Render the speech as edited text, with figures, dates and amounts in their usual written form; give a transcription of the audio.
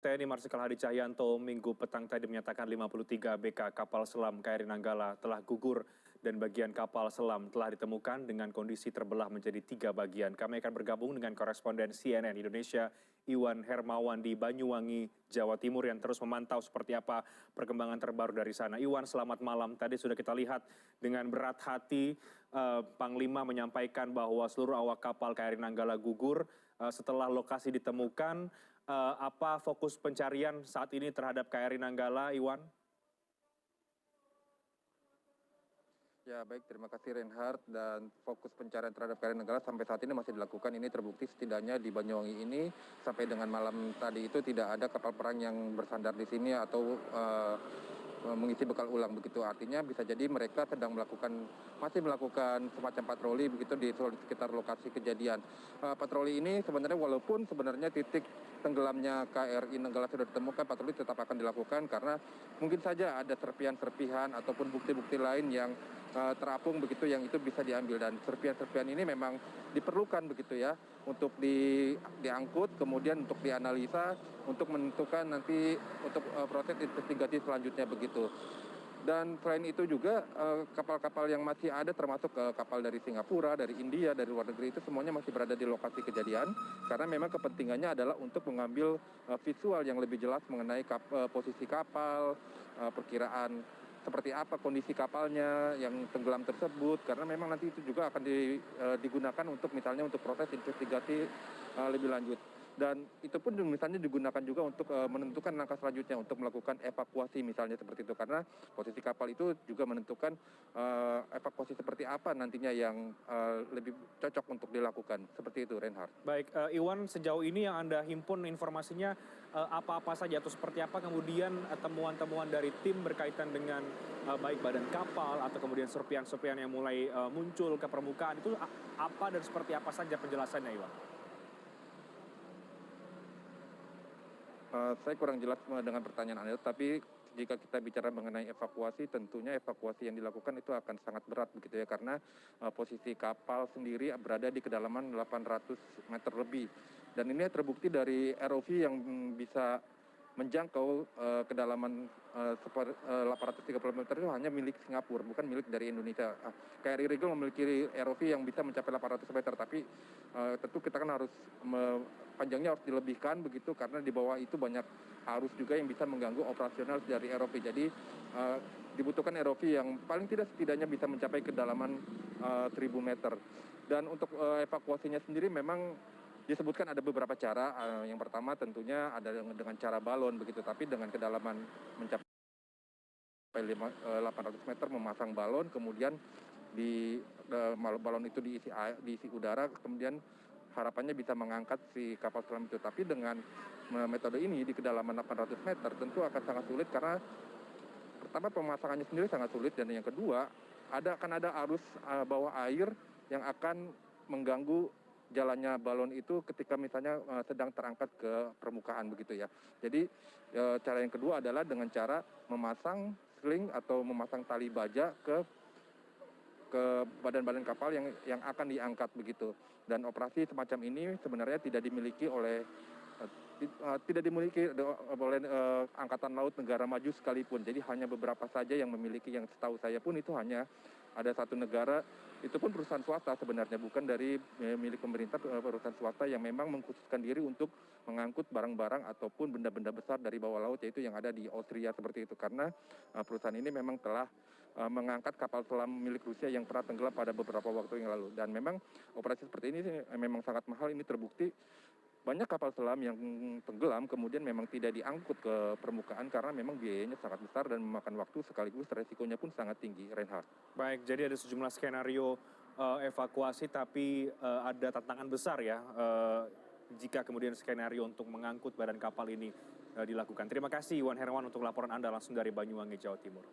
TNI Marsikal Hadi Cahyanto Minggu petang tadi menyatakan 53 ABK kapal selam KRI Nanggala telah gugur dan bagian kapal selam telah ditemukan dengan kondisi terbelah menjadi 3 bagian. Kami akan bergabung dengan koresponden CNN Indonesia Iwan Hermawan di Banyuwangi, Jawa Timur yang terus memantau seperti apa perkembangan terbaru dari sana. Iwan, selamat malam. Tadi sudah kita lihat dengan berat hati Panglima menyampaikan bahwa seluruh awak kapal KRI Nanggala gugur setelah lokasi ditemukan. Apa fokus pencarian saat ini terhadap KRI Nanggala, Iwan? Ya baik, terima kasih Reinhardt. Dan fokus pencarian terhadap KRI Nanggala sampai saat ini masih dilakukan. Ini terbukti setidaknya di Banyuwangi ini sampai dengan malam tadi itu tidak ada kapal perang yang bersandar di sini atau mengisi bekal ulang begitu. Artinya bisa jadi mereka sedang masih melakukan semacam patroli begitu di sekitar lokasi kejadian. Patroli ini walaupun sebenarnya titik tenggelamnya KRI Nanggala sudah ditemukan, patroli tetap akan dilakukan karena mungkin saja ada serpihan-serpihan ataupun bukti-bukti lain yang terapung begitu yang itu bisa diambil, dan serpihan-serpihan ini memang diperlukan begitu ya untuk diangkut kemudian untuk dianalisa untuk menentukan nanti untuk proses investigasi selanjutnya begitu. Dan selain itu juga kapal-kapal yang masih ada termasuk kapal dari Singapura, dari India, dari luar negeri itu semuanya masih berada di lokasi kejadian karena memang kepentingannya adalah untuk mengambil visual yang lebih jelas mengenai posisi kapal, perkiraan seperti apa kondisi kapalnya yang tenggelam tersebut, karena memang nanti itu juga akan digunakan untuk misalnya untuk proses investigasi lebih lanjut. Dan itu pun misalnya digunakan juga untuk menentukan langkah selanjutnya untuk melakukan evakuasi misalnya seperti itu, karena posisi kapal itu juga menentukan evakuasi seperti apa nantinya yang lebih cocok untuk dilakukan. Seperti itu, Reinhardt. Baik, Iwan, sejauh ini yang Anda himpun informasinya apa-apa saja atau seperti apa kemudian temuan-temuan dari tim berkaitan dengan baik badan kapal atau kemudian serpihan-serpihan yang mulai muncul ke permukaan itu apa dan seperti apa saja penjelasannya, Iwan? Saya kurang jelas dengan pertanyaan Anda, tapi jika kita bicara mengenai evakuasi, tentunya evakuasi yang dilakukan itu akan sangat berat begitu ya, karena posisi kapal sendiri berada di kedalaman 800 meter lebih. Dan ini terbukti dari ROV yang bisa menjangkau kedalaman 830 meter itu hanya milik Singapura, bukan milik dari Indonesia. KRI Regal memiliki ROV yang bisa mencapai 800 meter, tapi tentu kita kan harus panjangnya harus dilebihkan begitu karena di bawah itu banyak arus juga yang bisa mengganggu operasional dari ROV. Jadi dibutuhkan ROV yang paling tidak setidaknya bisa mencapai kedalaman 1000 meter. Dan untuk evakuasinya sendiri memang disebutkan ada beberapa cara. Yang pertama tentunya ada dengan cara balon begitu, tapi dengan kedalaman mencapai 800 meter memasang balon, kemudian balon itu diisi udara, kemudian harapannya bisa mengangkat si kapal selam itu. Tapi dengan metode ini di kedalaman 800 meter tentu akan sangat sulit karena pertama pemasangannya sendiri sangat sulit, dan yang kedua akan ada arus bawah air yang akan mengganggu jalannya balon itu ketika misalnya sedang terangkat ke permukaan begitu ya. Jadi cara yang kedua adalah dengan cara memasang sling atau memasang tali baja ke badan-badan kapal yang akan diangkat begitu. Dan operasi semacam ini sebenarnya tidak dimiliki oleh angkatan laut negara maju sekalipun. Jadi hanya beberapa saja yang memiliki, yang setahu saya pun itu hanya ada satu negara, itu pun perusahaan swasta sebenarnya, bukan dari milik pemerintah, perusahaan swasta yang memang mengkhususkan diri untuk mengangkut barang-barang ataupun benda-benda besar dari bawah laut, yaitu yang ada di Austria seperti itu. Karena perusahaan ini memang telah mengangkat kapal selam milik Rusia yang pernah tenggelam pada beberapa waktu yang lalu. Dan memang operasi seperti ini memang sangat mahal. Ini terbukti banyak kapal selam yang tenggelam kemudian memang tidak diangkut ke permukaan karena memang biayanya sangat besar dan memakan waktu, sekaligus resikonya pun sangat tinggi, Reinhardt. Baik, jadi ada sejumlah skenario evakuasi tapi ada tantangan besar ya jika kemudian skenario untuk mengangkut badan kapal ini dilakukan. Terima kasih Iwan Hermawan untuk laporan Anda langsung dari Banyuwangi, Jawa Timur.